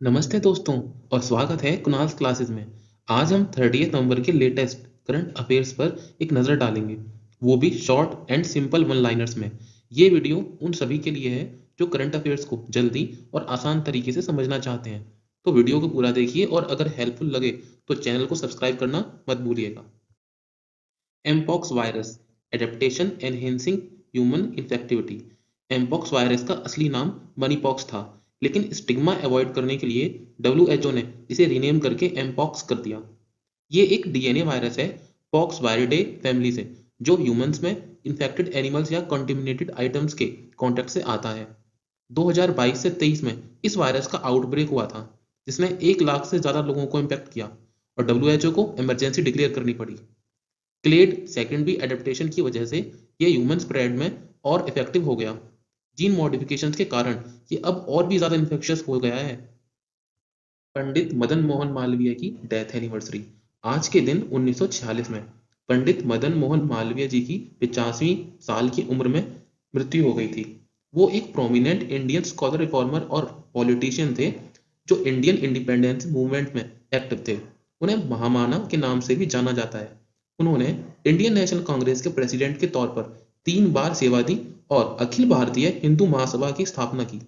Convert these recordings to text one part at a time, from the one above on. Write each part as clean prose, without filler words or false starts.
नमस्ते दोस्तों और स्वागत है कुणाल्स क्लासेस में। आज हम 30 नवंबर के लेटेस्ट करंट अफेयर्स पर एक नज़र डालेंगे, वो भी short and simple one liners में। ये वीडियो उन सभी के लिए है जो करंट अफेयर्स को जल्दी और आसान तरीके से समझना चाहते हैं। तो वीडियो को पूरा देखिए और अगर हेल्पफुल लगे तो चैनल को सब्सक्राइब करना मत भूलिएगा। Mpox virus adaptation enhancing human infectivity. Mpox virus का असली नाम मनीपॉक्स था, लेकिन स्टिग्मा अवॉइड करने के लिए डब्ल्यूएचओ ने इसे रीनेम करके एमपॉक्स कर दिया। ये एक डीएनए वायरस है पॉक्स वायरिडे फैमिली से, जो ह्यूमंस में इन्फेक्टेड एनिमल्स या कंटेमिनेटेड आइटम्स के कांटेक्ट से आता है। 2022 से 23 में इस वायरस का आउटब्रेक हुआ था, जिसने 1 लाख से ज़्यादा लोगों को इम्पैक्ट किया और डब्ल्यूएचओ को इमरजेंसी डिक्लेयर करनी पड़ी। क्लेड सेकेंडरी एडेप्टेशन की वजह से ये ह्यूमन स्प्रेड में और इफेक्टिव हो गया। जीन मॉडिफिकेशंस के कारण ये अब और भी ज़्यादा इन्फेक्शियस हो गया है। पंडित मदन मोहन मालवीय की डेथ एनिवर्सरी। आज के दिन 1946 में पंडित मदन मोहन मालवीय जी की 85वीं साल की उम्र में मृत्यु हो गई थी। वो एक प्रोमिनेंट इंडियन स्कॉलर, रिफॉर्मर और पॉलिटिशियन थे जो इंडियन इंडिपेंडेंस मूवमेंट में एक्टिव थे। उन्हें महामानव के नाम से भी जाना जाता है। उन्होंने इंडियन नेशनल कांग्रेस के प्रेसिडेंट के तौर पर 3 बार सेवा दी और अखिल भारतीय हिंदू महासभा की स्थापना की।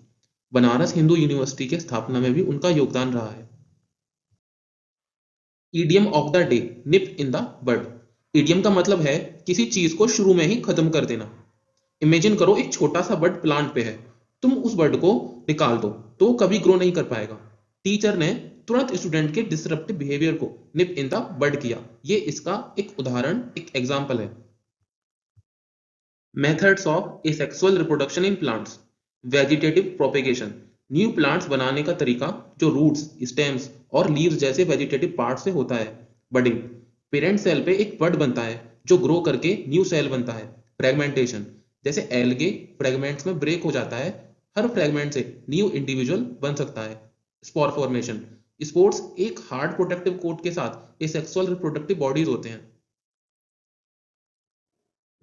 बनारस हिंदू यूनिवर्सिटी के स्थापना में भी उनका योगदान रहा है। Idiom of the day, nip in the bud. Idiom का मतलब है किसी चीज को शुरू में ही खत्म कर देना। इमेजिन करो एक छोटा सा बर्ड प्लांट पे है, तुम उस बर्ड को निकाल दो तो वो कभी ग्रो नहीं कर पाएगा। टीचर ने तुरंत स्टूडेंट के डिसरप्टिव बिहेवियर को निप इन द बड किया। ये इसका एक उदाहरण, एक एग्जाम्पल है। Methods of asexual reproduction in plants. Vegetative propagation, new plants बनाने का तरीका जो रूट्स, स्टेम्स और लीव्स जैसे वेजिटेटिव पार्ट से होता है। बडिंग, पेरेंट सेल पे एक बड बनता है जो ग्रो करके न्यू सेल बनता है। फ्रेगमेंटेशन, जैसे एल्गे फ्रेगमेंट्स में ब्रेक हो जाता है, हर फ्रेगमेंट से न्यू इंडिविजुअल बन सकता है। स्पोर फॉर्मेशन, स्पोर्स एक हार्ड प्रोटेक्टिव कोट के साथ एसेक्सुअल रिप्रोडक्टिव बॉडीज होते हैं।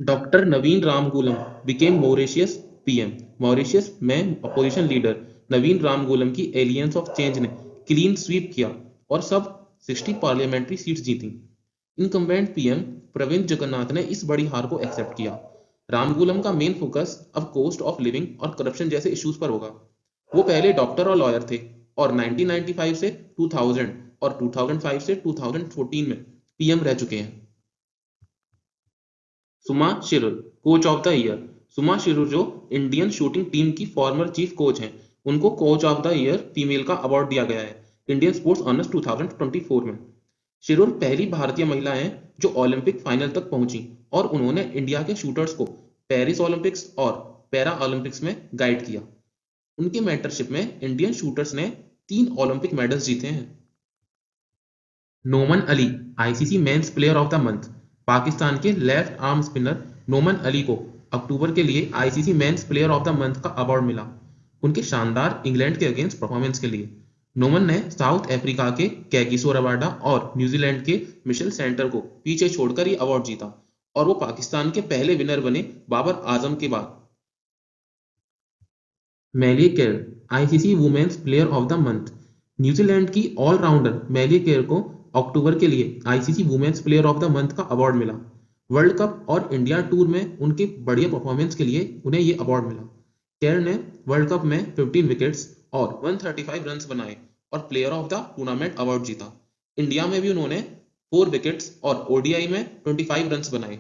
डॉक्टर नवीन रामगूलम बिकेम मॉरिशियस पीएम। मॉरिशियस में अपोजिशन लीडर नवीन रामगूलम की एलियंस ऑफ चेंज ने क्लीन स्वीप किया और सब 60 पार्लियामेंट्री सीट्स जीती। इनकम्बेंट पीएम प्रविंद जगन्नाथ ने इस बड़ी हार को एक्सेप्ट किया। रामगूलम का मेन फोकस अब कॉस्ट ऑफ लिविंग और करप्शन जैसे इश्यूज पर होगा। वो पहले डॉक्टर और लॉयर थे और 1995 से 2000 और 2005 से 2014 में पीएम रह चुके हैं। Suma Shirur, coach of the year. Suma Shirur जो इंडियन शूटिंग टीम की फॉर्मर चीफ कोच हैं, उनको coach of the year female का अवार्ड दिया गया है इंडियन स्पोर्ट्स ऑनर्स 2024 में। शिरुर पहली भारतीय महिला हैं जो ओलंपिक फाइनल तक पहुंची और उन्होंने इंडिया के शूटर्स को पेरिस ओलंपिक्स और पैरा ओलंपिक्स में गाइड किया। उनकी मेंटरशिप में इंडियन शूटर्स ने 3 ओलंपिक मेडल्स जीते हैं। Noman Ali ICC men's player of the month. Pakistan के left arm spinner Noman Ali को अक्टूबर के लिए ICC men's player of the month का अवार्ड मिला, उनके शानदार इंग्लैंड के अगेंस्ट परफॉर्मेंस के लिए। नोमन ने साउथ अफ्रीका के कैगिसो रबाडा और न्यूजीलैंड के मिशेल सेंटर को पीछे छोड़कर ये अवार्ड जीता और वो पाकिस्तान के पहले विनर बने बाबर आजम के बाद। Melie Kerr ICC women's player of the month. New Zealand की ऑलराउंडर मैली केर को अक्टूबर के लिए ICC women's player of the month का अवार्ड मिला। वर्ल्ड कप और इंडिया टूर में उनके बढ़िया परफॉर्मेंस के लिए उन्हें ये अवार्ड मिला। केर ने वर्ल्ड कप में 15 विकेट्स और 135 रन्स बनाए और player of the tournament award जीता। इंडिया में भी उन्होंने 4 विकेट्स और ओडीआई में 25 रन्स बनाए।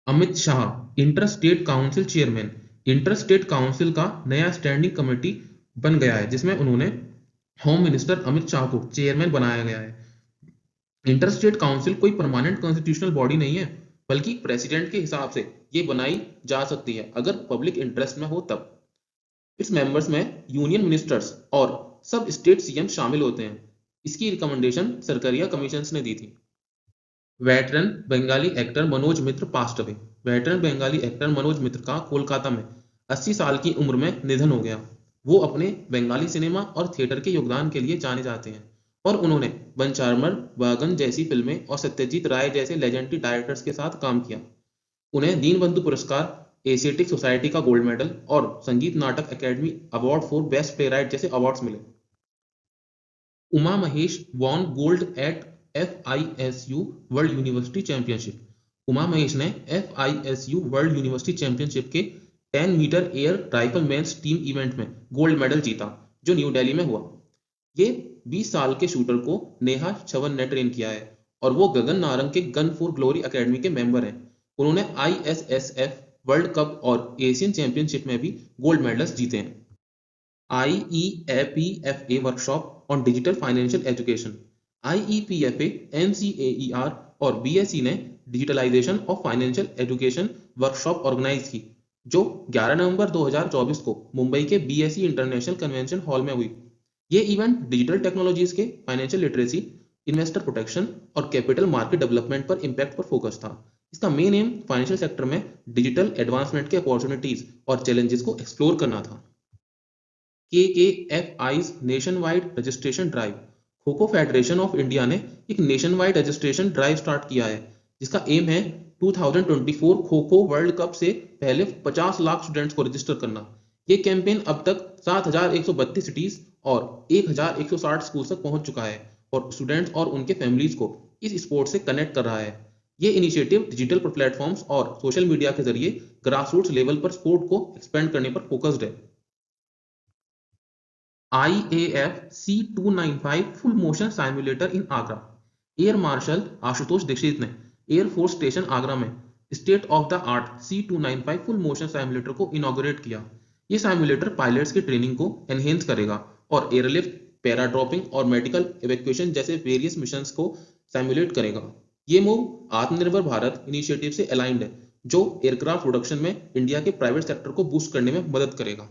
Amit Shah inter state council chairman. Inter state council का नया स्टैंडिंग कमेटी बन गया है, जिसमें उन्होंने होम मिनिस्टर अमित शाह को चेयरमैन बनाया गया है। इंटर स्टेट काउंसिल कोई परमानेंट कॉन्स्टिट्यूशनल बॉडी नहीं है, बल्कि प्रेसिडेंट के हिसाब से ये बनाई जा सकती है अगर पब्लिक इंटरेस्ट में हो तब। इस मेंबर्स में यूनियन मिनिस्टर्स और सब स्टेट सीएम शामिल होते हैं। इसकी रिकमेंडेशन सरकारिया कमीशन ने दी थी। Veteran Bengali actor Manoj Mitra passed away. Veteran Bengali actor Manoj Mitra का कोलकाता में 80 साल की उम्र में निधन हो गया। वो अपने बंगाली सिनेमा और थिएटर के योगदान के लिए जाने जाते हैं और उन्होंने बंचारमर बागन जैसी फिल्में और सत्यजीत राय जैसे लेजेंडरी डायरेक्टर्स के साथ काम किया। उन्हें दीनबंधु पुरस्कार, एशियाटिक सोसाइटी का गोल्ड मेडल और Sangeet Natak academy award for best playwright जैसे अवार्ड्स मिले। Uma Mahesh won gold at FISU world university championship. Uma Mahesh ने FISU वर्ल्ड यूनिवर्सिटी चैंपियनशिप के 10 metre air rifle men's team event में गोल्ड मेडल जीता, जो न्यू दिल्ली में हुआ। ये 20 साल के शूटर को नेहा चवन ने ट्रेन किया है और वो गगन नारंग के गन फॉर ग्लोरी एकेडमी के मेंबर हैं। उन्होंने ISSF वर्ल्ड कप और एशियन चैंपियनशिप में भी गोल्ड मेडल्स जीते हैं। IEPFA workshop on digital financial education. IEPFA, NCAER और BSc ने digitalization of financial education workshop organize की, जो 11 नवंबर 2024 को मुंबई के BSc इंटरनेशनल कन्वेंशन हॉल में हुई। ये इवेंट डिजिटल टेक्नोलॉजीज के फाइनेंशियल लिटरेसी, इन्वेस्टर प्रोटेक्शन और कैपिटल मार्केट डेवलपमेंट पर इम्पैक्ट पर फोकस था। इसका मेन एम फाइनेंशियल सेक्टर में डिजिटल एडवांसमेंट के अपॉर्चुनिटीज और चैलेंजेस को एक्सप्लोर करना था। KKFI's nation wide registration drive. Kho kho federation of India ने एक nation wide registration drive start किया है, जिसका एम है 2024 खो खो वर्ल्ड कप से पहले 50 लाख स्टूडेंट्स को रजिस्टर करना। ये कैंपेन अब तक 7,132 सिटीज और 1,160 स्कूल तक पहुंच चुका है और स्टूडेंट्स और उनके फैमिलीज को इस स्पोर्ट से कनेक्ट कर रहा है। ये इनिशिएटिव डिजिटल प्लेटफॉर्म्स और सोशल मीडिया के जरिए ग्रासरूट्स लेवल पर स्पोर्ट को एक्सपेंड करने पर फोकस्ड है। IAF C295 full motion simulator in Agra. Air marshal Ashutosh Dikshit ने एयरफोर्स स्टेशन आगरा में state of the art C295 full motion simulator को इनॉग्रेट किया। ये साइमुलेटर पायलट्स की ट्रेनिंग को एनहेंस करेगा और एयरलिफ्ट, पैराड्रॉपिंग और मेडिकल इवैक्यूएशन जैसे वेरियस मिशंस को साइमुलेट करेगा। ये मूव आत्मनिर्भर भारत इनिशिएटिव से अलाइंड है, जो एयरक्राफ्ट प्रोडक्शन में इंडिया के प्राइवेट सेक्टर को बूस्ट करने में मदद करेगा।